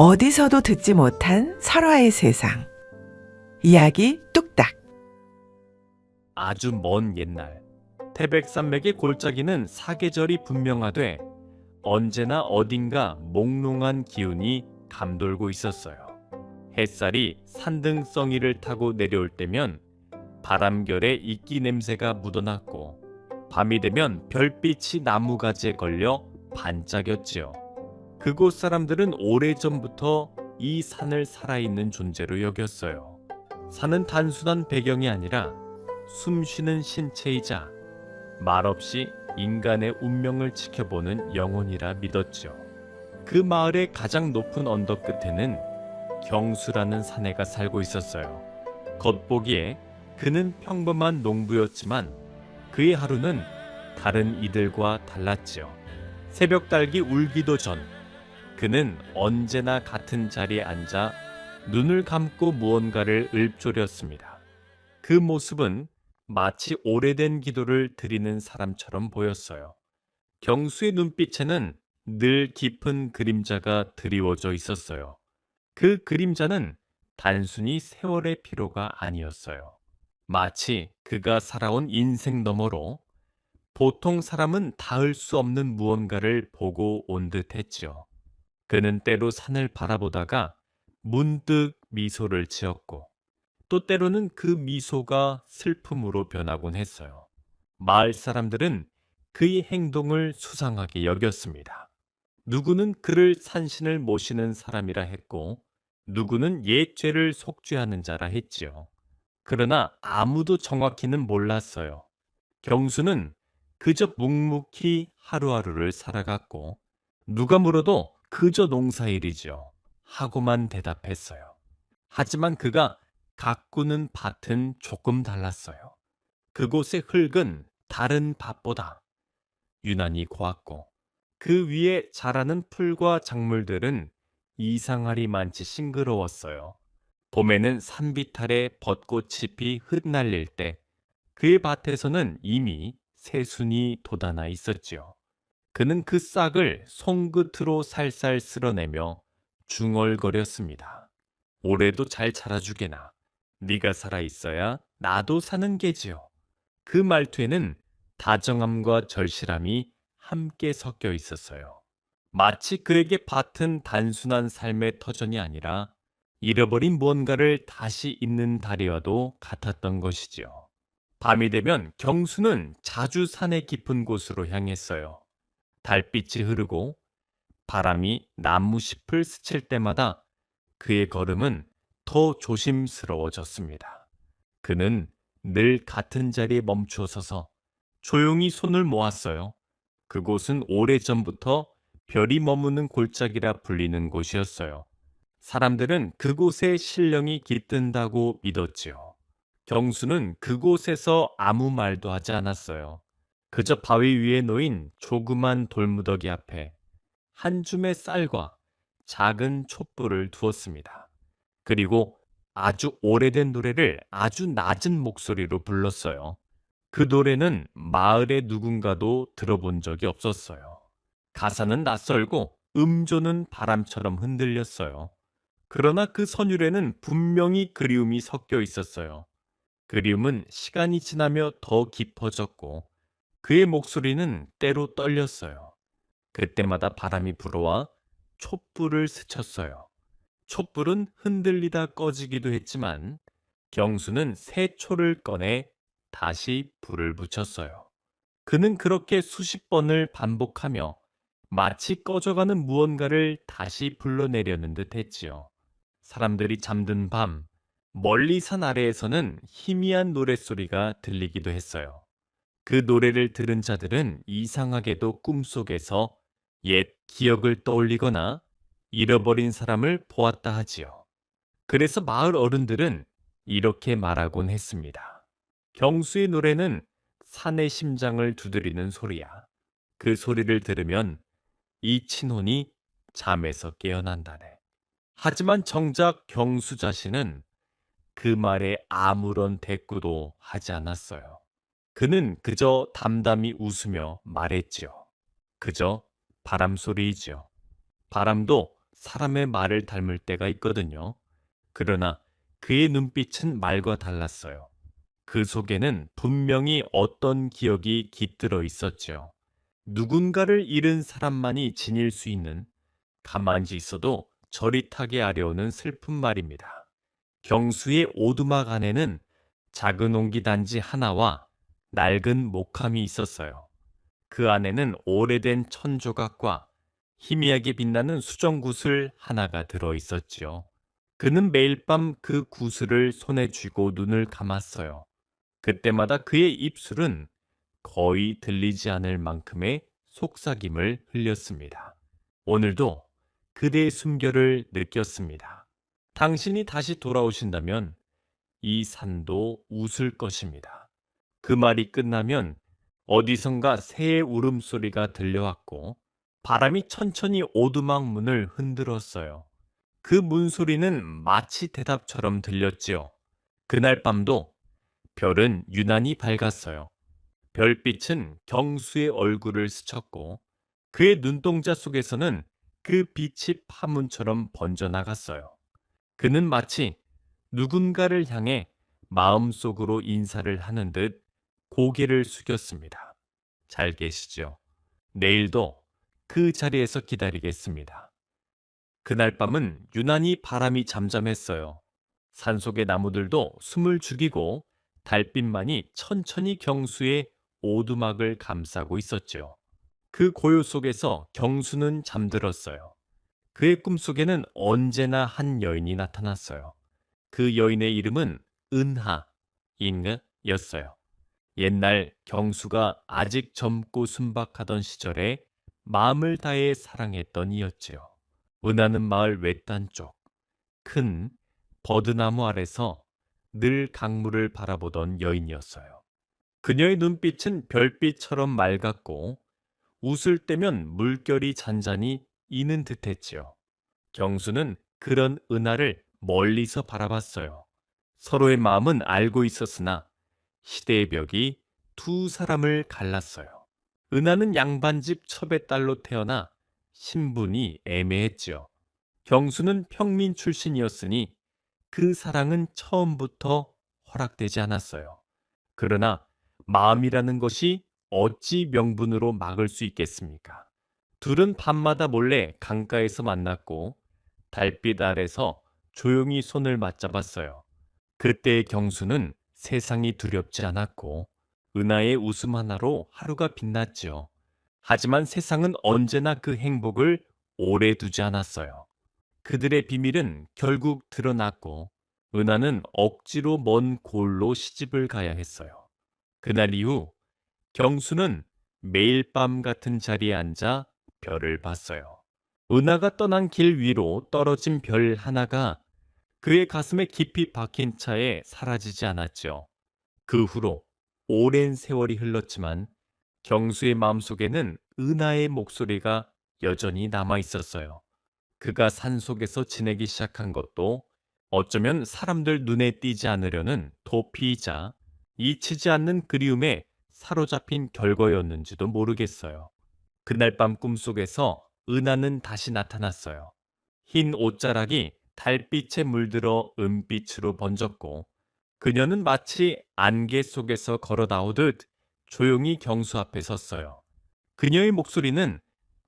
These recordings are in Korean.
어디서도 듣지 못한 설화의 세상. 이야기 뚝딱. 아주 먼 옛날 태백산맥의 골짜기는 사계절이 분명하되 언제나 어딘가 몽롱한 기운이 감돌고 있었어요. 햇살이 산등성이를 타고 내려올 때면 바람결에 이끼 냄새가 묻어났고, 밤이 되면 별빛이 나무가지에 걸려 반짝였지요. 그곳 사람들은 오래전부터 이 산을 살아있는 존재로 여겼어요. 산은 단순한 배경이 아니라 숨쉬는 신체이자 말없이 인간의 운명을 지켜보는 영혼이라 믿었죠. 그 마을의 가장 높은 언덕 끝에는 경수라는 사내가 살고 있었어요. 겉보기에 그는 평범한 농부였지만 그의 하루는 다른 이들과 달랐지요. 새벽 달기 울기도 전 그는 언제나 같은 자리에 앉아 눈을 감고 무언가를 읊조렸습니다. 그 모습은 마치 오래된 기도를 드리는 사람처럼 보였어요. 경수의 눈빛에는 늘 깊은 그림자가 드리워져 있었어요. 그 그림자는 단순히 세월의 피로가 아니었어요. 마치 그가 살아온 인생 너머로 보통 사람은 닿을 수 없는 무언가를 보고 온 듯 했지요. 그는 때로 산을 바라보다가 문득 미소를 지었고, 또 때로는 그 미소가 슬픔으로 변하곤 했어요. 마을 사람들은 그의 행동을 수상하게 여겼습니다. 누구는 그를 산신을 모시는 사람이라 했고, 누구는 옛 죄를 속죄하는 자라 했지요. 그러나 아무도 정확히는 몰랐어요. 경수는 그저 묵묵히 하루하루를 살아갔고, 누가 물어도 그저 농사일이죠 하고만 대답했어요. 하지만 그가 가꾸는 밭은 조금 달랐어요. 그곳의 흙은 다른 밭보다 유난히 고왔고, 그 위에 자라는 풀과 작물들은 이상하리 많지 싱그러웠어요. 봄에는 산비탈에 벚꽃이 피 흩날릴 때 그의 밭에서는 이미 새순이 돋아나 있었지요. 그는 그 싹을 손끝으로 살살 쓸어내며 중얼거렸습니다. 올해도 잘 자라주게나. 네가 살아있어야 나도 사는 게지요. 그 말투에는 다정함과 절실함이 함께 섞여 있었어요. 마치 그에게 밭은 단순한 삶의 터전이 아니라 잃어버린 무언가를 다시 잇는 다리와도 같았던 것이지요. 밤이 되면 경수는 자주 산의 깊은 곳으로 향했어요. 달빛이 흐르고 바람이 나무잎을 스칠 때마다 그의 걸음은 더 조심스러워졌습니다. 그는 늘 같은 자리에 멈추어 서서 조용히 손을 모았어요. 그곳은 오래전부터 별이 머무는 골짜기라 불리는 곳이었어요. 사람들은 그곳에 신령이 깃든다고 믿었지요. 경수는 그곳에서 아무 말도 하지 않았어요. 그저 바위 위에 놓인 조그만 돌무더기 앞에 한 줌의 쌀과 작은 촛불을 두었습니다. 그리고 아주 오래된 노래를 아주 낮은 목소리로 불렀어요. 그 노래는 마을의 누군가도 들어본 적이 없었어요. 가사는 낯설고 음조는 바람처럼 흔들렸어요. 그러나 그 선율에는 분명히 그리움이 섞여 있었어요. 그리움은 시간이 지나며 더 깊어졌고, 그의 목소리는 때로 떨렸어요. 그때마다 바람이 불어와 촛불을 스쳤어요. 촛불은 흔들리다 꺼지기도 했지만 경수는 새 초를 꺼내 다시 불을 붙였어요. 그는 그렇게 수십 번을 반복하며 마치 꺼져가는 무언가를 다시 불러내려는 듯 했지요. 사람들이 잠든 밤, 멀리 산 아래에서는 희미한 노랫소리가 들리기도 했어요. 그 노래를 들은 자들은 이상하게도 꿈속에서 옛 기억을 떠올리거나 잃어버린 사람을 보았다 하지요. 그래서 마을 어른들은 이렇게 말하곤 했습니다. 경수의 노래는 산의 심장을 두드리는 소리야. 그 소리를 들으면 이 친혼이 잠에서 깨어난다네. 하지만 정작 경수 자신은 그 말에 아무런 대꾸도 하지 않았어요. 그는 그저 담담히 웃으며 말했지요. 그저 바람 소리이지요. 바람도 사람의 말을 닮을 때가 있거든요. 그러나 그의 눈빛은 말과 달랐어요. 그 속에는 분명히 어떤 기억이 깃들어 있었죠. 누군가를 잃은 사람만이 지닐 수 있는, 가만히 있어도 저릿하게 아려오는 슬픈 말입니다. 경수의 오두막 안에는 작은 옹기단지 하나와 낡은 목함이 있었어요. 그 안에는 오래된 천조각과 희미하게 빛나는 수정구슬 하나가 들어 있었지요. 그는 매일 밤 그 구슬을 손에 쥐고 눈을 감았어요. 그때마다 그의 입술은 거의 들리지 않을 만큼의 속삭임을 흘렸습니다. 오늘도 그대의 숨결을 느꼈습니다. 당신이 다시 돌아오신다면 이 산도 웃을 것입니다. 그 말이 끝나면 어디선가 새의 울음소리가 들려왔고 바람이 천천히 오두막 문을 흔들었어요. 그 문소리는 마치 대답처럼 들렸지요. 그날 밤도 별은 유난히 밝았어요. 별빛은 경수의 얼굴을 스쳤고 그의 눈동자 속에서는 그 빛이 파문처럼 번져나갔어요. 그는 마치 누군가를 향해 마음속으로 인사를 하는 듯 고개를 숙였습니다. 잘 계시죠? 내일도 그 자리에서 기다리겠습니다. 그날 밤은 유난히 바람이 잠잠했어요. 산속의 나무들도 숨을 죽이고 달빛만이 천천히 경수의 오두막을 감싸고 있었죠. 그 고요 속에서 경수는 잠들었어요. 그의 꿈속에는 언제나 한 여인이 나타났어요. 그 여인의 이름은 은하, 잉였어요. 옛날 경수가 아직 젊고 순박하던 시절에 마음을 다해 사랑했던 이였지요. 은하는 마을 외딴 쪽 큰 버드나무 아래서 늘 강물을 바라보던 여인이었어요. 그녀의 눈빛은 별빛처럼 맑았고 웃을 때면 물결이 잔잔히 이는 듯했지요. 경수는 그런 은하를 멀리서 바라봤어요. 서로의 마음은 알고 있었으나 시대의 벽이 두 사람을 갈랐어요. 은하는 양반집 첩의 딸로 태어나 신분이 애매했지요. 경수는 평민 출신이었으니 그 사랑은 처음부터 허락되지 않았어요. 그러나 마음이라는 것이 어찌 명분으로 막을 수 있겠습니까? 둘은 밤마다 몰래 강가에서 만났고 달빛 아래서 조용히 손을 맞잡았어요. 그때의 경수는 세상이 두렵지 않았고 은하의 웃음 하나로 하루가 빛났지요. 하지만 세상은 언제나 그 행복을 오래 두지 않았어요. 그들의 비밀은 결국 드러났고 은하는 억지로 먼 골로 시집을 가야 했어요. 그날 이후 경수는 매일 밤 같은 자리에 앉아 별을 봤어요. 은하가 떠난 길 위로 떨어진 별 하나가 그의 가슴에 깊이 박힌 차에 사라지지 않았죠. 그 후로 오랜 세월이 흘렀지만 경수의 마음속에는 은하의 목소리가 여전히 남아 있었어요. 그가 산속에서 지내기 시작한 것도 어쩌면 사람들 눈에 띄지 않으려는 도피이자 잊히지 않는 그리움에 사로잡힌 결과였는지도 모르겠어요. 그날 밤 꿈속에서 은하는 다시 나타났어요. 흰 옷자락이 달빛에 물들어 은빛으로 번졌고 그녀는 마치 안개 속에서 걸어 나오듯 조용히 경수 앞에 섰어요. 그녀의 목소리는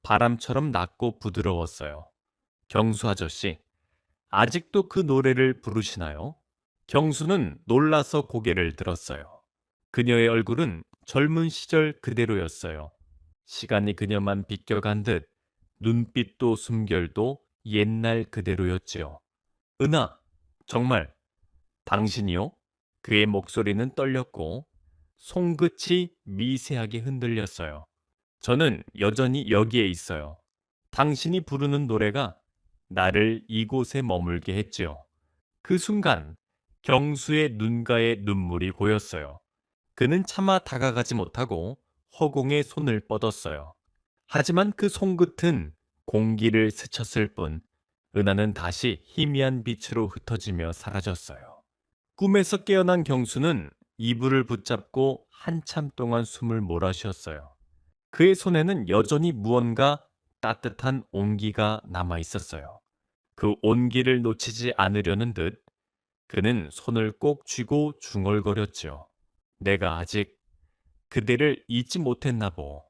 바람처럼 낮고 부드러웠어요. 경수 아저씨, 아직도 그 노래를 부르시나요? 경수는 놀라서 고개를 들었어요. 그녀의 얼굴은 젊은 시절 그대로였어요. 시간이 그녀만 비껴간 듯 눈빛도 숨결도 옛날 그대로였지요. 은하, 정말 당신이요? 그의 목소리는 떨렸고 손끝이 미세하게 흔들렸어요. 저는 여전히 여기에 있어요. 당신이 부르는 노래가 나를 이곳에 머물게 했지요. 그 순간 경수의 눈가에 눈물이 고였어요. 그는 차마 다가가지 못하고 허공에 손을 뻗었어요. 하지만 그 손끝은 공기를 스쳤을 뿐 은하는 다시 희미한 빛으로 흩어지며 사라졌어요. 꿈에서 깨어난 경수는 이불을 붙잡고 한참 동안 숨을 몰아쉬었어요. 그의 손에는 여전히 무언가 따뜻한 온기가 남아 있었어요. 그 온기를 놓치지 않으려는 듯 그는 손을 꼭 쥐고 중얼거렸지요. 내가 아직 그대를 잊지 못했나 보.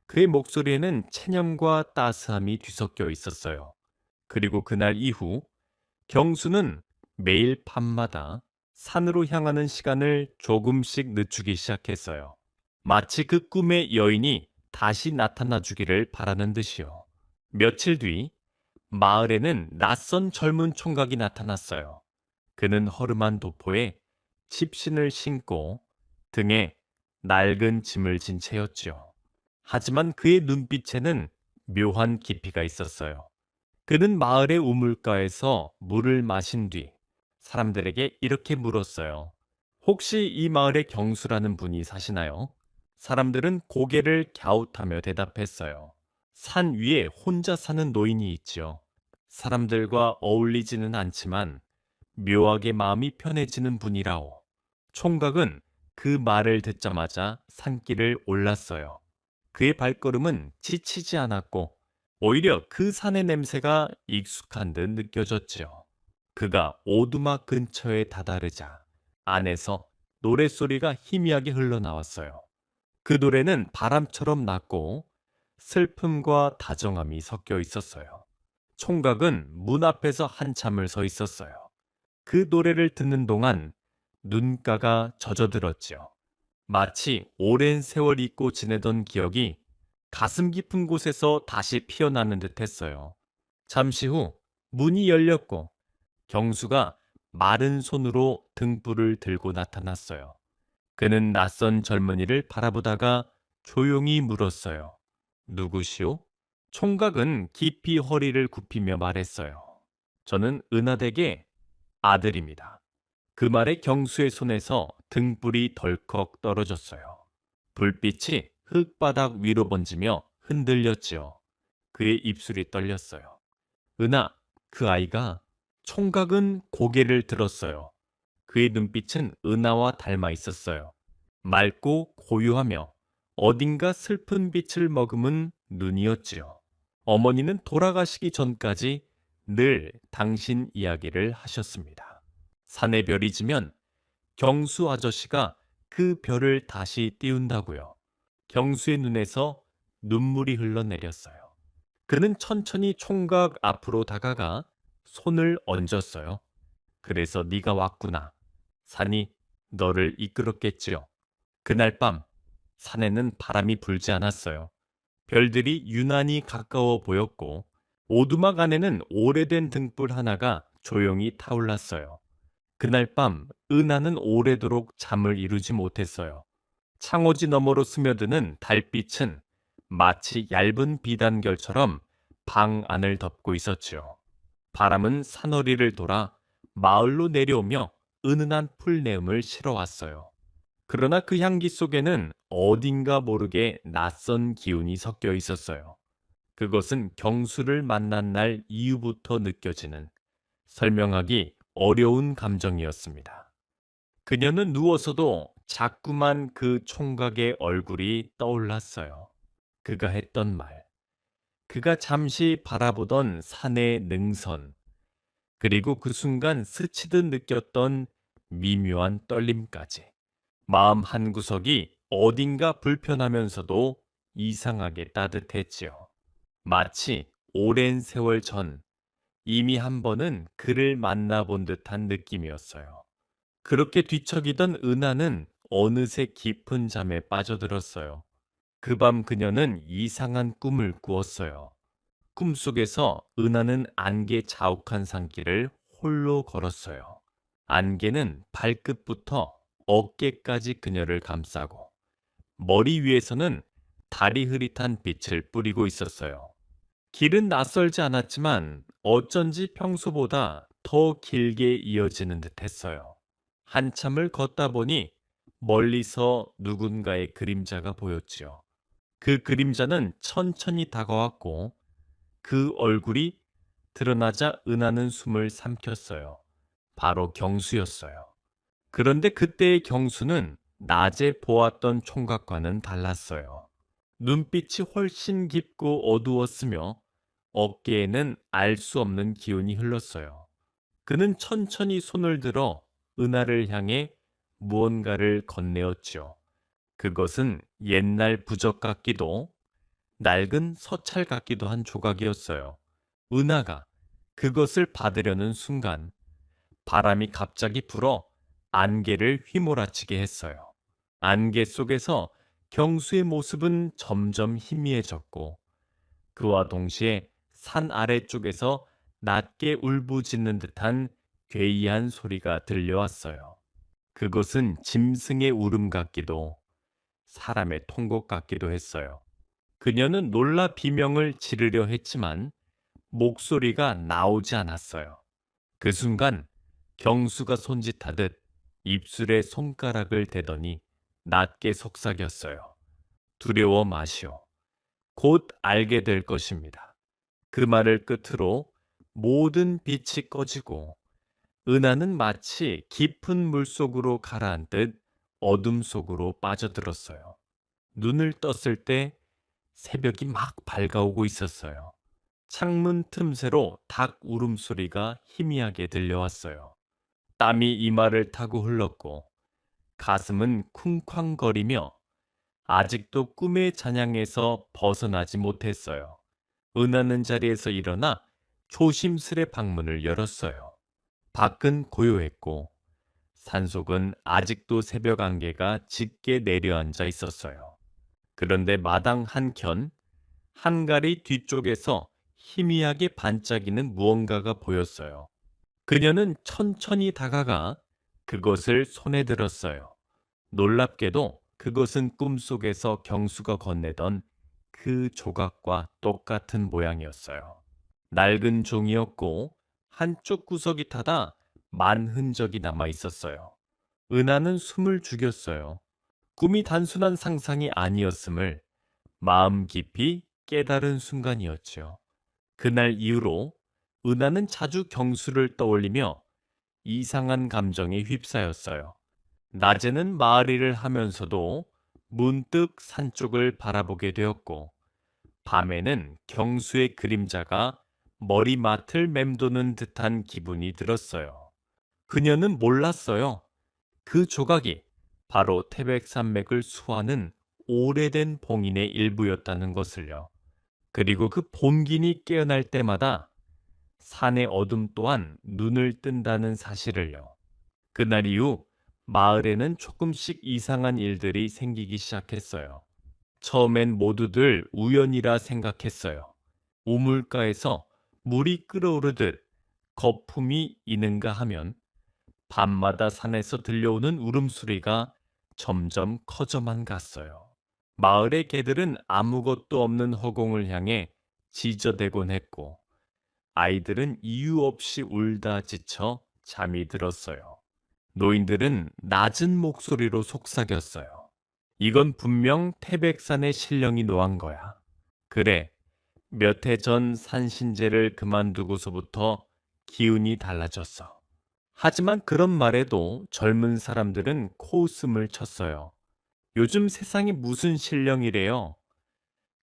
그의 목소리에는 체념과 따스함이 뒤섞여 있었어요. 그리고 그날 이후 경수는 매일 밤마다 산으로 향하는 시간을 조금씩 늦추기 시작했어요. 마치 그 꿈의 여인이 다시 나타나 주기를 바라는 듯이요. 며칠 뒤 마을에는 낯선 젊은 총각이 나타났어요. 그는 허름한 도포에 칩신을 신고 등에 낡은 짐을 진 채였지요. 하지만 그의 눈빛에는 묘한 깊이가 있었어요. 그는 마을의 우물가에서 물을 마신 뒤 사람들에게 이렇게 물었어요. 혹시 이 마을에 경수라는 분이 사시나요? 사람들은 고개를 갸웃하며 대답했어요. 산 위에 혼자 사는 노인이 있지요. 사람들과 어울리지는 않지만 묘하게 마음이 편해지는 분이라오. 총각은 그 말을 듣자마자 산길을 올랐어요. 그의 발걸음은 지치지 않았고 오히려 그 산의 냄새가 익숙한 듯 느껴졌지요. 그가 오두막 근처에 다다르자 안에서 노랫소리가 희미하게 흘러나왔어요. 그 노래는 바람처럼 낮고 슬픔과 다정함이 섞여 있었어요. 총각은 문 앞에서 한참을 서 있었어요. 그 노래를 듣는 동안 눈가가 젖어들었지요. 마치 오랜 세월 잊고 지내던 기억이 가슴 깊은 곳에서 다시 피어나는 듯 했어요. 잠시 후 문이 열렸고 경수가 마른 손으로 등불을 들고 나타났어요. 그는 낯선 젊은이를 바라보다가 조용히 물었어요. 누구시오? 총각은 깊이 허리를 굽히며 말했어요. 저는 은하댁의 아들입니다. 그 말에 경수의 손에서 등불이 덜컥 떨어졌어요. 불빛이 흙바닥 위로 번지며 흔들렸지요. 그의 입술이 떨렸어요. 은하, 그 아이가 총각은 고개를 들었어요. 그의 눈빛은 은하와 닮아 있었어요. 맑고 고요하며 어딘가 슬픈 빛을 머금은 눈이었지요. 어머니는 돌아가시기 전까지 늘 당신 이야기를 하셨습니다. 산에 별이 지면 경수 아저씨가 그 별을 다시 띄운다고요. 경수의 눈에서 눈물이 흘러내렸어요. 그는 천천히 총각 앞으로 다가가 손을 얹었어요. 그래서 네가 왔구나. 산이 너를 이끌었겠지요. 그날 밤 산에는 바람이 불지 않았어요. 별들이 유난히 가까워 보였고 오두막 안에는 오래된 등불 하나가 조용히 타올랐어요. 그날 밤 은하는 오래도록 잠을 이루지 못했어요. 창호지 너머로 스며드는 달빛은 마치 얇은 비단결처럼 방 안을 덮고 있었지요. 바람은 산허리를 돌아 마을로 내려오며 은은한 풀내음을 실어왔어요. 그러나 그 향기 속에는 어딘가 모르게 낯선 기운이 섞여 있었어요. 그것은 경수를 만난 날 이후부터 느껴지는 설명하기 어려운 감정이었습니다. 그녀는 누워서도 자꾸만 그 총각의 얼굴이 떠올랐어요. 그가 했던 말, 그가 잠시 바라보던 산의 능선, 그리고 그 순간 스치듯 느꼈던 미묘한 떨림까지. 마음 한구석이 어딘가 불편하면서도 이상하게 따뜻했지요. 마치 오랜 세월 전 이미 한 번은 그를 만나본 듯한 느낌이었어요. 그렇게 뒤척이던 은하는 어느새 깊은 잠에 빠져들었어요. 그 밤 그녀는 이상한 꿈을 꾸었어요. 꿈속에서 은하는 안개 자욱한 산길을 홀로 걸었어요. 안개는 발끝부터 어깨까지 그녀를 감싸고 머리 위에서는 달이 흐릿한 빛을 뿌리고 있었어요. 길은 낯설지 않았지만 어쩐지 평소보다 더 길게 이어지는 듯 했어요. 한참을 걷다 보니 멀리서 누군가의 그림자가 보였지요. 그 그림자는 천천히 다가왔고 그 얼굴이 드러나자 은하는 숨을 삼켰어요. 바로 경수였어요. 그런데 그때의 경수는 낮에 보았던 총각과는 달랐어요. 눈빛이 훨씬 깊고 어두웠으며 어깨에는 알 수 없는 기운이 흘렀어요. 그는 천천히 손을 들어 은하를 향해 무언가를 건네었지요. 그것은 옛날 부적 같기도 낡은 서찰 같기도 한 조각이었어요. 은하가 그것을 받으려는 순간 바람이 갑자기 불어 안개를 휘몰아치게 했어요. 안개 속에서 경수의 모습은 점점 희미해졌고 그와 동시에 산 아래쪽에서 낮게 울부짖는 듯한 괴이한 소리가 들려왔어요. 그것은 짐승의 울음 같기도 사람의 통곡 같기도 했어요. 그녀는 놀라 비명을 지르려 했지만 목소리가 나오지 않았어요. 그 순간 경수가 손짓하듯 입술에 손가락을 대더니 낮게 속삭였어요. 두려워 마시오. 곧 알게 될 것입니다. 그 말을 끝으로 모든 빛이 꺼지고 은하는 마치 깊은 물속으로 가라앉듯 어둠 속으로 빠져들었어요. 눈을 떴을 때 새벽이 막 밝아오고 있었어요. 창문 틈새로 닭 울음소리가 희미하게 들려왔어요. 땀이 이마를 타고 흘렀고 가슴은 쿵쾅거리며 아직도 꿈의 잔향에서 벗어나지 못했어요. 은하는 자리에서 일어나 조심스레 방문을 열었어요. 밖은 고요했고 산속은 아직도 새벽 안개가 짙게 내려앉아 있었어요. 그런데 마당 한켠 한가리 뒤쪽에서 희미하게 반짝이는 무언가가 보였어요. 그녀는 천천히 다가가 그것을 손에 들었어요. 놀랍게도 그것은 꿈속에서 경수가 건네던 그 조각과 똑같은 모양이었어요. 낡은 종이었고 한쪽 구석이 타다 만 흔적이 남아 있었어요. 은하는 숨을 죽였어요. 꿈이 단순한 상상이 아니었음을 마음 깊이 깨달은 순간이었죠. 그날 이후로 은하는 자주 경수를 떠올리며 이상한 감정에 휩싸였어요. 낮에는 마을일을 하면서도 문득 산 쪽을 바라보게 되었고, 밤에는 경수의 그림자가 머리맡을 맴도는 듯한 기분이 들었어요. 그녀는 몰랐어요. 그 조각이 바로 태백산맥을 수하는 오래된 봉인의 일부였다는 것을요. 그리고 그 봉긴이 깨어날 때마다 산의 어둠 또한 눈을 뜬다는 사실을요. 그날 이후 마을에는 조금씩 이상한 일들이 생기기 시작했어요. 처음엔 모두들 우연이라 생각했어요. 우물가에서 물이 끓어오르듯 거품이 이는가 하면 밤마다 산에서 들려오는 울음소리가 점점 커져만 갔어요. 마을의 개들은 아무것도 없는 허공을 향해 지저대곤 했고 아이들은 이유 없이 울다 지쳐 잠이 들었어요. 노인들은 낮은 목소리로 속삭였어요. 이건 분명 태백산의 신령이 노한 거야. 그래, 몇 해 전 산신제를 그만두고서부터 기운이 달라졌어. 하지만 그런 말에도 젊은 사람들은 코웃음을 쳤어요. 요즘 세상에 무슨 신령이래요?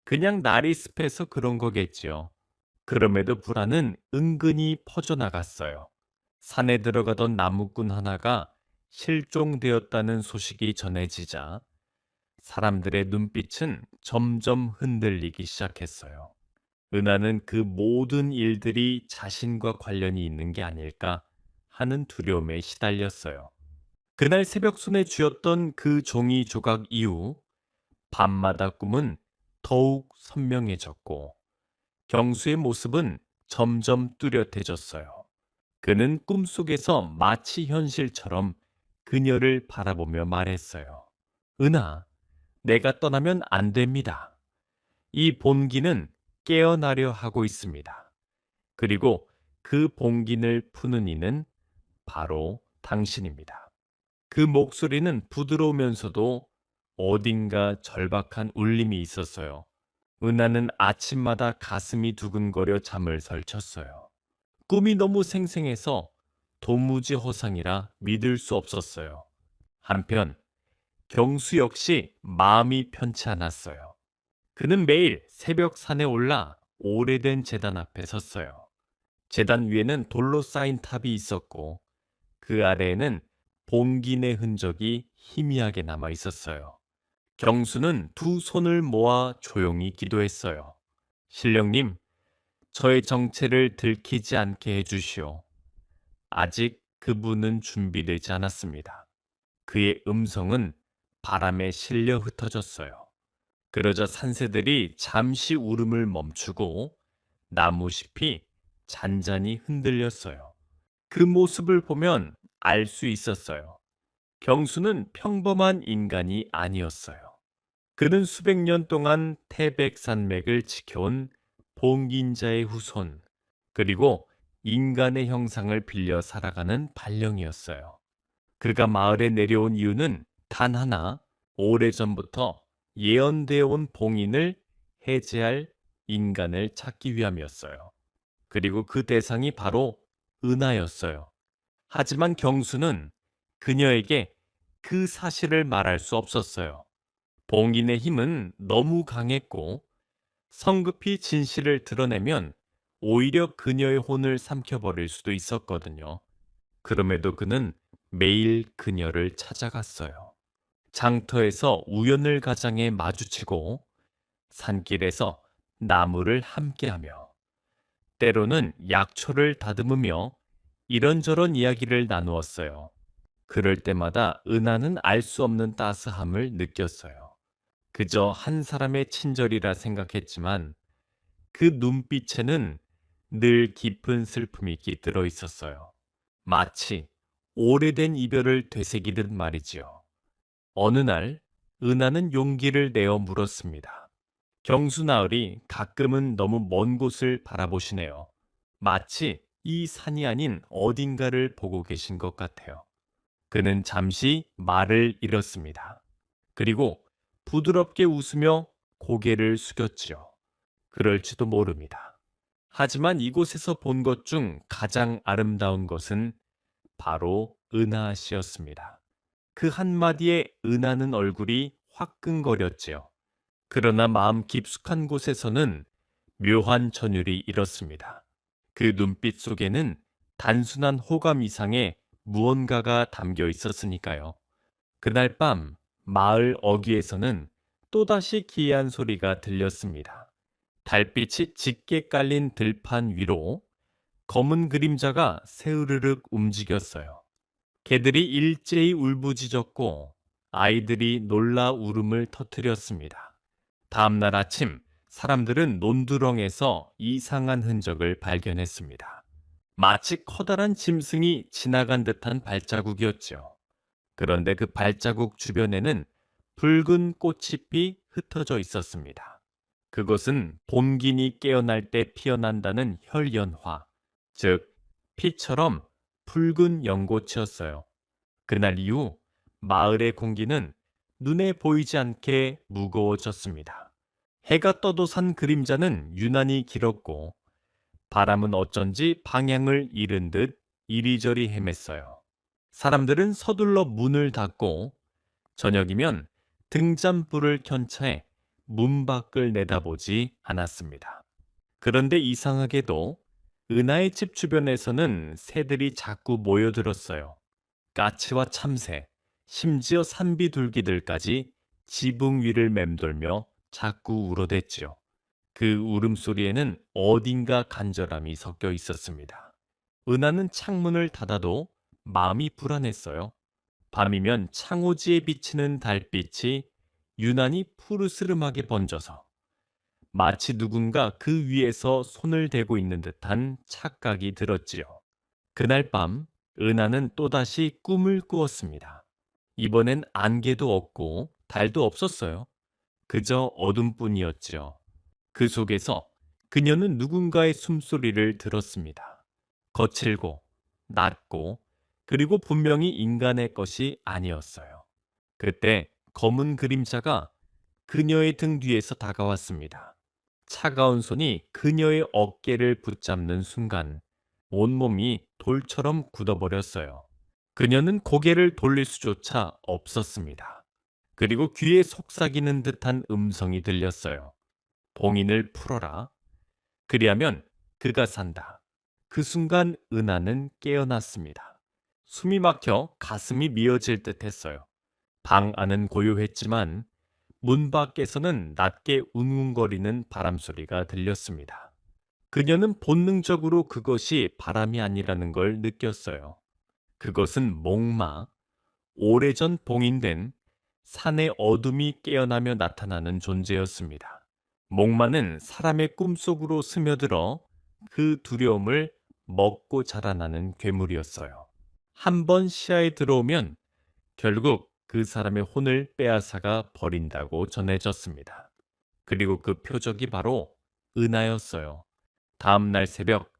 그냥 날이 습해서 그런 거겠지요. 그럼에도 불안은 은근히 퍼져나갔어요. 산에 들어가던 나무꾼 하나가 실종되었다는 소식이 전해지자 사람들의 눈빛은 점점 흔들리기 시작했어요. 은하는 그 모든 일들이 자신과 관련이 있는 게 아닐까 하는 두려움에 시달렸어요. 그날 새벽 손에 쥐었던 그 종이 조각 이후 밤마다 꿈은 더욱 선명해졌고 경수의 모습은 점점 뚜렷해졌어요. 그는 꿈속에서 마치 현실처럼 그녀를 바라보며 말했어요. 은하, 내가 떠나면 안 됩니다. 이 본기는 깨어나려 하고 있습니다. 그리고 그 본긴을 푸는 이는 바로 당신입니다. 그 목소리는 부드러우면서도 어딘가 절박한 울림이 있었어요. 은하는 아침마다 가슴이 두근거려 잠을 설쳤어요. 꿈이 너무 생생해서 도무지 허상이라 믿을 수 없었어요. 한편 경수 역시 마음이 편치 않았어요. 그는 매일 새벽 산에 올라 오래된 제단 앞에 섰어요. 제단 위에는 돌로 쌓인 탑이 있었고 그 아래에는 봉긴의 흔적이 희미하게 남아 있었어요. 경수는 두 손을 모아 조용히 기도했어요. 신령님, 저의 정체를 들키지 않게 해주시오. 아직 그분은 준비되지 않았습니다. 그의 음성은 바람에 실려 흩어졌어요. 그러자 산새들이 잠시 울음을 멈추고 나무잎이 잔잔히 흔들렸어요. 그 모습을 보면 알 수 있었어요. 경수는 평범한 인간이 아니었어요. 그는 수백 년 동안 태백산맥을 지켜온 봉긴자의 후손, 그리고 인간의 형상을 빌려 살아가는 발령이었어요. 그가 마을에 내려온 이유는 단 하나, 오래전부터 예언되어 온 봉인을 해제할 인간을 찾기 위함이었어요. 그리고 그 대상이 바로 은하였어요. 하지만 경수는 그녀에게 그 사실을 말할 수 없었어요. 봉인의 힘은 너무 강했고 성급히 진실을 드러내면 오히려 그녀의 혼을 삼켜버릴 수도 있었거든요. 그럼에도 그는 매일 그녀를 찾아갔어요. 장터에서 우연을 가장해 마주치고 산길에서 나무를 함께하며 때로는 약초를 다듬으며 이런저런 이야기를 나누었어요. 그럴 때마다 은하는 알 수 없는 따스함을 느꼈어요. 그저 한 사람의 친절이라 생각했지만 그 눈빛에는 늘 깊은 슬픔이 깃들어 있었어요. 마치 오래된 이별을 되새기듯 말이지요. 어느 날 은하는 용기를 내어 물었습니다. 경수나으리 가끔은 너무 먼 곳을 바라보시네요. 마치 이 산이 아닌 어딘가를 보고 계신 것 같아요. 그는 잠시 말을 잃었습니다. 그리고 부드럽게 웃으며 고개를 숙였지요. 그럴지도 모릅니다. 하지만 이곳에서 본 것 중 가장 아름다운 것은 바로 은하 씨였습니다. 그 한마디에 은하는 얼굴이 화끈거렸지요. 그러나 마음 깊숙한 곳에서는 묘한 전율이 일었습니다. 그 눈빛 속에는 단순한 호감 이상의 무언가가 담겨 있었으니까요. 그날 밤 마을 어귀에서는 또다시 기이한 소리가 들렸습니다. 달빛이 짙게 깔린 들판 위로 검은 그림자가 새으르륵 움직였어요. 개들이 일제히 울부짖었고 아이들이 놀라 울음을 터뜨렸습니다. 다음 날 아침 사람들은 논두렁에서 이상한 흔적을 발견했습니다. 마치 커다란 짐승이 지나간 듯한 발자국이었죠. 그런데 그 발자국 주변에는 붉은 꽃잎이 흩어져 있었습니다. 그것은 봄긴이 깨어날 때 피어난다는 혈연화, 즉 피처럼 붉은 연꽃이었어요. 그날 이후 마을의 공기는 눈에 보이지 않게 무거워졌습니다. 해가 떠도 산 그림자는 유난히 길었고 바람은 어쩐지 방향을 잃은 듯 이리저리 헤맸어요. 사람들은 서둘러 문을 닫고 저녁이면 등잔불을 켠 채 문 밖을 내다보지 않았습니다. 그런데 이상하게도 은하의 집 주변에서는 새들이 자꾸 모여들었어요. 까치와 참새, 심지어 산비둘기들까지 지붕 위를 맴돌며 자꾸 울어댔지요. 그 울음소리에는 어딘가 간절함이 섞여 있었습니다. 은하는 창문을 닫아도 마음이 불안했어요. 밤이면 창호지에 비치는 달빛이 유난히 푸르스름하게 번져서 마치 누군가 그 위에서 손을 대고 있는 듯한 착각이 들었지요. 그날 밤 은하는 또다시 꿈을 꾸었습니다. 이번엔 안개도 없고 달도 없었어요. 그저 어둠뿐이었지요. 그 속에서 그녀는 누군가의 숨소리를 들었습니다. 거칠고 낮고 그리고 분명히 인간의 것이 아니었어요. 그때 검은 그림자가 그녀의 등 뒤에서 다가왔습니다. 차가운 손이 그녀의 어깨를 붙잡는 순간 온몸이 돌처럼 굳어버렸어요. 그녀는 고개를 돌릴 수조차 없었습니다. 그리고 귀에 속삭이는 듯한 음성이 들렸어요. 봉인을 풀어라. 그리하면 그가 산다. 그 순간 은하는 깨어났습니다. 숨이 막혀 가슴이 미어질 듯 했어요. 방 안은 고요했지만 문 밖에서는 낮게 웅웅거리는 바람소리가 들렸습니다. 그녀는 본능적으로 그것이 바람이 아니라는 걸 느꼈어요. 그것은 목마, 오래전 봉인된 산의 어둠이 깨어나며 나타나는 존재였습니다. 목마는 사람의 꿈속으로 스며들어 그 두려움을 먹고 자라나는 괴물이었어요. 한 번 시야에 들어오면 결국 그 사람의 혼을 빼앗아가 버린다고 전해졌습니다. 그리고 그 표적이 바로 은하였어요. 다음 날 새벽,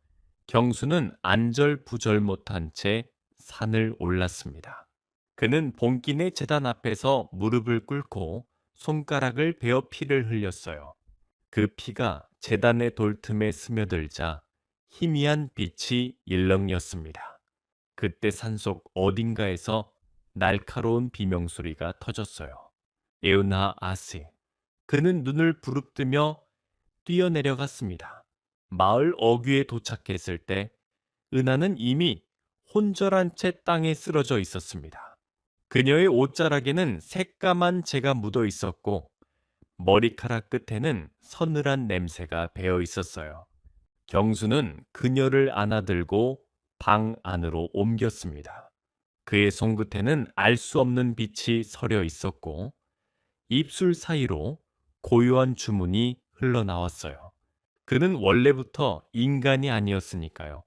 경수는 안절부절 못한 채 산을 올랐습니다. 그는 봉기네 제단 앞에서 무릎을 꿇고 손가락을 베어 피를 흘렸어요. 그 피가 제단의 돌틈에 스며들자 희미한 빛이 일렁였습니다. 그때 산속 어딘가에서 날카로운 비명소리가 터졌어요. 에우나 아시. 그는 눈을 부릅뜨며 뛰어내려갔습니다. 마을 어귀에 도착했을 때 은하는 이미 혼절한 채 땅에 쓰러져 있었습니다. 그녀의 옷자락에는 새까만 재가 묻어 있었고 머리카락 끝에는 서늘한 냄새가 배어 있었어요. 경수는 그녀를 안아들고 방 안으로 옮겼습니다. 그의 손끝에는 알 수 없는 빛이 서려 있었고 입술 사이로 고요한 주문이 흘러나왔어요. 그는 원래부터 인간이 아니었으니까요.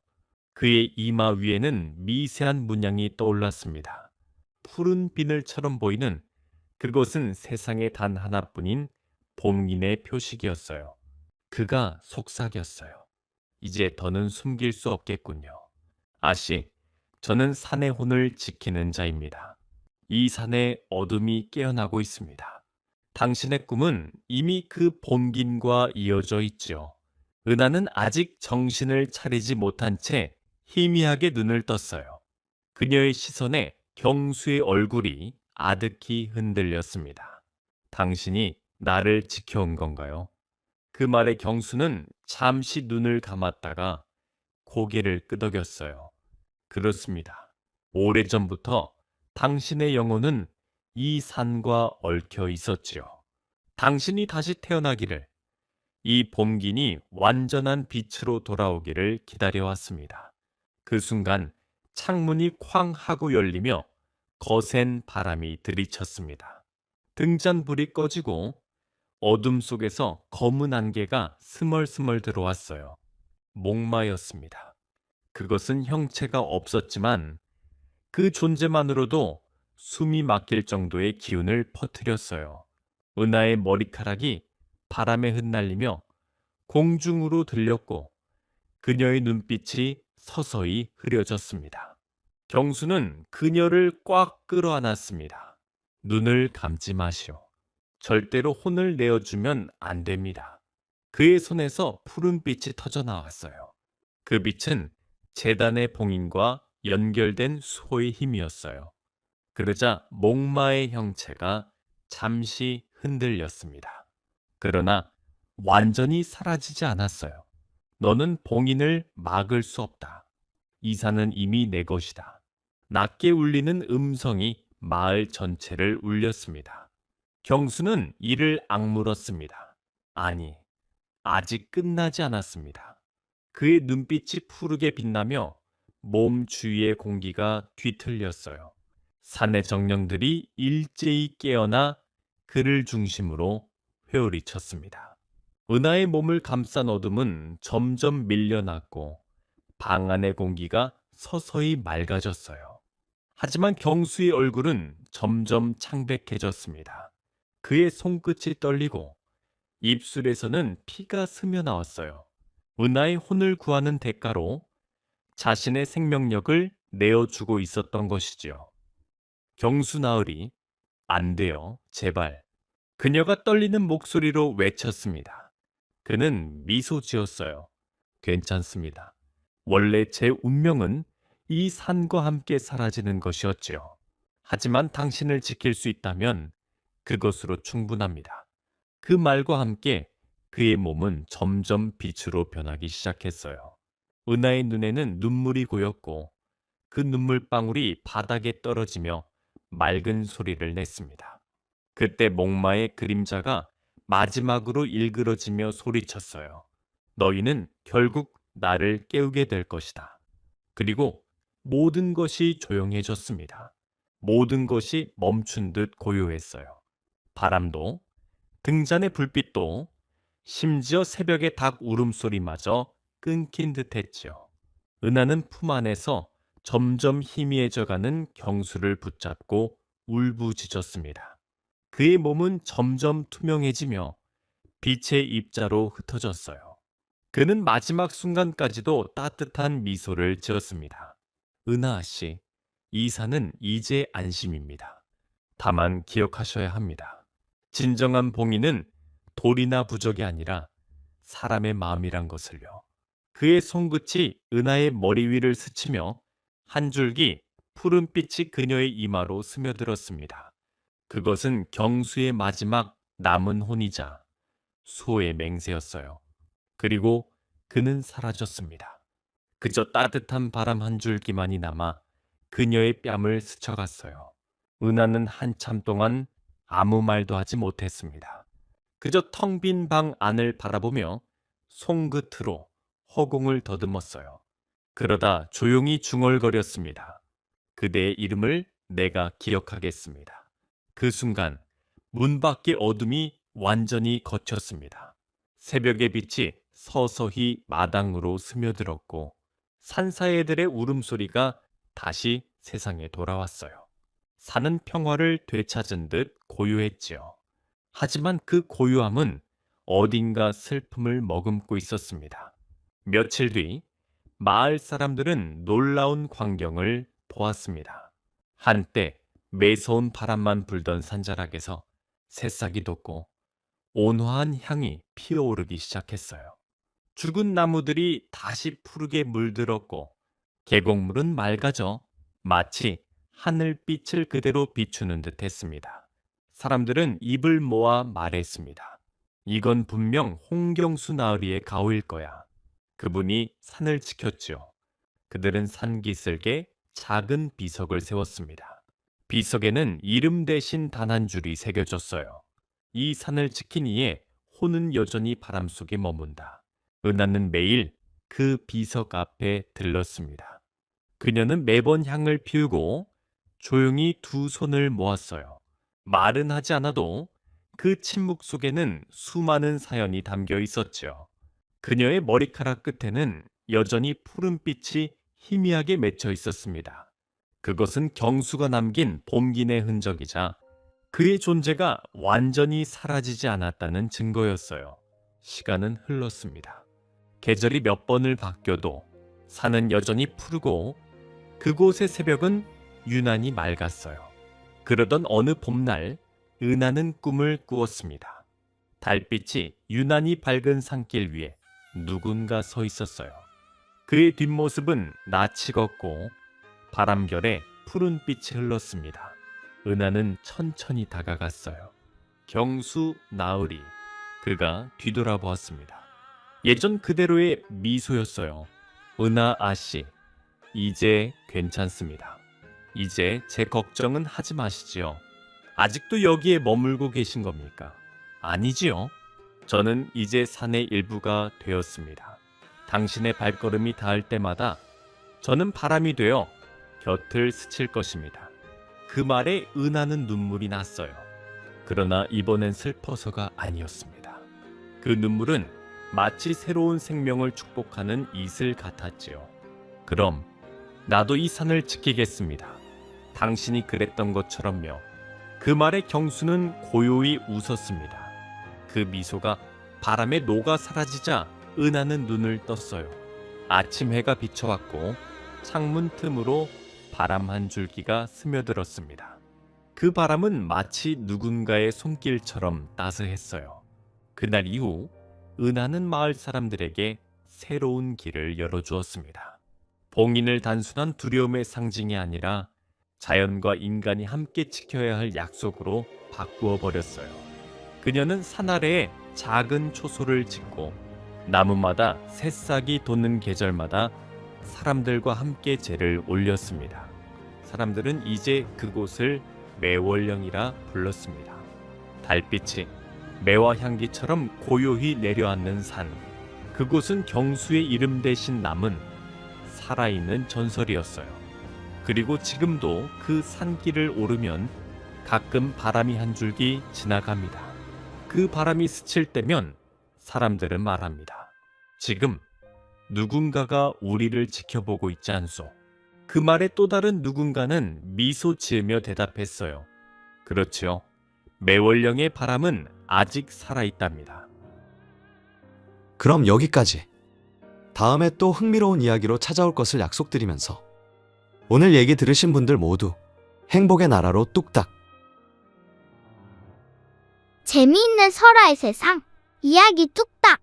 그의 이마 위에는 미세한 문양이 떠올랐습니다. 푸른 비늘처럼 보이는 그것은 세상에 단 하나뿐인 봉인의 표식이었어요. 그가 속삭였어요. 이제 더는 숨길 수 없겠군요. 아씨, 저는 산의 혼을 지키는 자입니다. 이 산에 어둠이 깨어나고 있습니다. 당신의 꿈은 이미 그 봉긴과 이어져 있지요. 은하는 아직 정신을 차리지 못한 채 희미하게 눈을 떴어요. 그녀의 시선에 경수의 얼굴이 아득히 흔들렸습니다. 당신이 나를 지켜온 건가요? 그 말에 경수는 잠시 눈을 감았다가 고개를 끄덕였어요. 그렇습니다. 오래전부터 당신의 영혼은 이 산과 얽혀 있었지요. 당신이 다시 태어나기를, 이 봄긴이 완전한 빛으로 돌아오기를 기다려왔습니다. 그 순간 창문이 쾅 하고 열리며 거센 바람이 들이쳤습니다. 등잔불이 꺼지고 어둠 속에서 검은 안개가 스멀스멀 들어왔어요. 목마였습니다. 그것은 형체가 없었지만 그 존재만으로도 숨이 막힐 정도의 기운을 퍼뜨렸어요. 은하의 머리카락이 바람에 흩날리며 공중으로 들렸고 그녀의 눈빛이 서서히 흐려졌습니다. 경수는 그녀를 꽉 끌어안았습니다. 눈을 감지 마시오. 절대로 혼을 내어주면 안 됩니다. 그의 손에서 푸른 빛이 터져 나왔어요. 그 빛은 제단의 봉인과 연결된 수호의 힘이었어요. 그러자 목마의 형체가 잠시 흔들렸습니다. 그러나 완전히 사라지지 않았어요. 너는 봉인을 막을 수 없다. 이 산은 이미 내 것이다. 낮게 울리는 음성이 마을 전체를 울렸습니다. 경수는 이를 악물었습니다. 아니, 아직 끝나지 않았습니다. 그의 눈빛이 푸르게 빛나며 몸 주위의 공기가 뒤틀렸어요. 산의 정령들이 일제히 깨어나 그를 중심으로 회오리 쳤습니다. 은하의 몸을 감싼 어둠은 점점 밀려났고 방 안의 공기가 서서히 맑아졌어요. 하지만 경수의 얼굴은 점점 창백해졌습니다. 그의 손끝이 떨리고 입술에서는 피가 스며나왔어요. 은하의 혼을 구하는 대가로 자신의 생명력을 내어주고 있었던 것이지요. 경수 나으리, 안 돼요, 제발. 그녀가 떨리는 목소리로 외쳤습니다. 그는 미소 지었어요. 괜찮습니다. 원래 제 운명은 이 산과 함께 사라지는 것이었지요. 하지만 당신을 지킬 수 있다면 그것으로 충분합니다. 그 말과 함께 그의 몸은 점점 빛으로 변하기 시작했어요. 은하의 눈에는 눈물이 고였고 그 눈물방울이 바닥에 떨어지며 맑은 소리를 냈습니다. 그때 목마의 그림자가 마지막으로 일그러지며 소리쳤어요. 너희는 결국 나를 깨우게 될 것이다. 그리고 모든 것이 조용해졌습니다. 모든 것이 멈춘 듯 고요했어요. 바람도, 등잔의 불빛도, 심지어 새벽의 닭 울음소리마저 끊긴 듯 했지요. 은하는 품 안에서 점점 희미해져가는 경수를 붙잡고 울부짖었습니다. 그의 몸은 점점 투명해지며 빛의 입자로 흩어졌어요. 그는 마지막 순간까지도 따뜻한 미소를 지었습니다. 은하 씨, 이 산은 이제 안심입니다. 다만 기억하셔야 합니다. 진정한 봉인은 돌이나 부적이 아니라 사람의 마음이란 것을요. 그의 손끝이 은하의 머리 위를 스치며 한 줄기 푸른빛이 그녀의 이마로 스며들었습니다. 그것은 경수의 마지막 남은 혼이자 수호의 맹세였어요. 그리고 그는 사라졌습니다. 그저 따뜻한 바람 한 줄기만이 남아 그녀의 뺨을 스쳐갔어요. 은하는 한참 동안 아무 말도 하지 못했습니다. 그저 텅 빈 방 안을 바라보며 손끝으로 허공을 더듬었어요. 그러다 조용히 중얼거렸습니다. 그대의 이름을 내가 기억하겠습니다. 그 순간 문 밖의 어둠이 완전히 걷혔습니다. 새벽의 빛이 서서히 마당으로 스며들었고 산사애들의 울음소리가 다시 세상에 돌아왔어요. 산은 평화를 되찾은 듯 고요했지요. 하지만 그 고요함은 어딘가 슬픔을 머금고 있었습니다. 며칠 뒤 마을 사람들은 놀라운 광경을 보았습니다. 한때 매서운 바람만 불던 산자락에서 새싹이 돋고 온화한 향이 피어오르기 시작했어요. 죽은 나무들이 다시 푸르게 물들었고 계곡물은 맑아져 마치 하늘빛을 그대로 비추는 듯 했습니다. 사람들은 입을 모아 말했습니다. 이건 분명 홍경수 나으리의 가오일 거야. 그분이 산을 지켰죠. 그들은 산 기슭에 작은 비석을 세웠습니다. 비석에는 이름 대신 단 한 줄이 새겨졌어요. 이 산을 지킨 이에 호는 여전히 바람 속에 머문다. 은하는 매일 그 비석 앞에 들렀습니다. 그녀는 매번 향을 피우고 조용히 두 손을 모았어요. 말은 하지 않아도 그 침묵 속에는 수많은 사연이 담겨 있었죠. 그녀의 머리카락 끝에는 여전히 푸른빛이 희미하게 맺혀 있었습니다. 그것은 경수가 남긴 봄긴의 흔적이자 그의 존재가 완전히 사라지지 않았다는 증거였어요. 시간은 흘렀습니다. 계절이 몇 번을 바뀌어도 산은 여전히 푸르고 그곳의 새벽은 유난히 맑았어요. 그러던 어느 봄날 은하는 꿈을 꾸었습니다. 달빛이 유난히 밝은 산길 위에 누군가 서 있었어요. 그의 뒷모습은 낯이 걷고 바람결에 푸른빛이 흘렀습니다. 은하는 천천히 다가갔어요. 경수 나으리. 그가 뒤돌아보았습니다. 예전 그대로의 미소였어요. 은하 아씨, 이제 괜찮습니다. 이제 제 걱정은 하지 마시지요. 아직도 여기에 머물고 계신 겁니까? 아니지요. 저는 이제 산의 일부가 되었습니다. 당신의 발걸음이 닿을 때마다 저는 바람이 되어 곁을 스칠 것입니다. 그 말에 은하는 눈물이 났어요. 그러나 이번엔 슬퍼서가 아니었습니다. 그 눈물은 마치 새로운 생명을 축복하는 이슬 같았지요. 그럼 나도 이 산을 지키겠습니다. 당신이 그랬던 것처럼요. 그 말에 경수는 고요히 웃었습니다. 그 미소가 바람에 녹아 사라지자 은하는 눈을 떴어요. 아침 해가 비춰왔고 창문 틈으로 바람 한 줄기가 스며들었습니다. 그 바람은 마치 누군가의 손길처럼 따스했어요. 그날 이후 은하는 마을 사람들에게 새로운 길을 열어주었습니다. 봉인을 단순한 두려움의 상징이 아니라 자연과 인간이 함께 지켜야 할 약속으로 바꾸어 버렸어요. 그녀는 산 아래에 작은 초소를 짓고 나무마다 새싹이 돋는 계절마다 사람들과 함께 제를 올렸습니다. 사람들은 이제 그곳을 매월령이라 불렀습니다. 달빛이 매화 향기처럼 고요히 내려앉는 산, 그곳은 경수의 이름 대신 남은 살아있는 전설이었어요. 그리고 지금도 그 산길을 오르면 가끔 바람이 한 줄기 지나갑니다. 그 바람이 스칠 때면 사람들은 말합니다. 지금 누군가가 우리를 지켜보고 있지 않소? 그 말에 또 다른 누군가는 미소 지으며 대답했어요. 그렇지요. 매월령의 바람은 아직 살아있답니다. 그럼 여기까지. 다음에 또 흥미로운 이야기로 찾아올 것을 약속드리면서 오늘 얘기 들으신 분들 모두 행복의 나라로 뚝딱. 재미있는 설화의 세상, 이야기 뚝딱.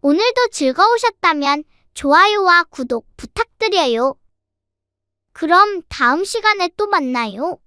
오늘도 즐거우셨다면 좋아요와 구독 부탁드려요. 그럼 다음 시간에 또 만나요.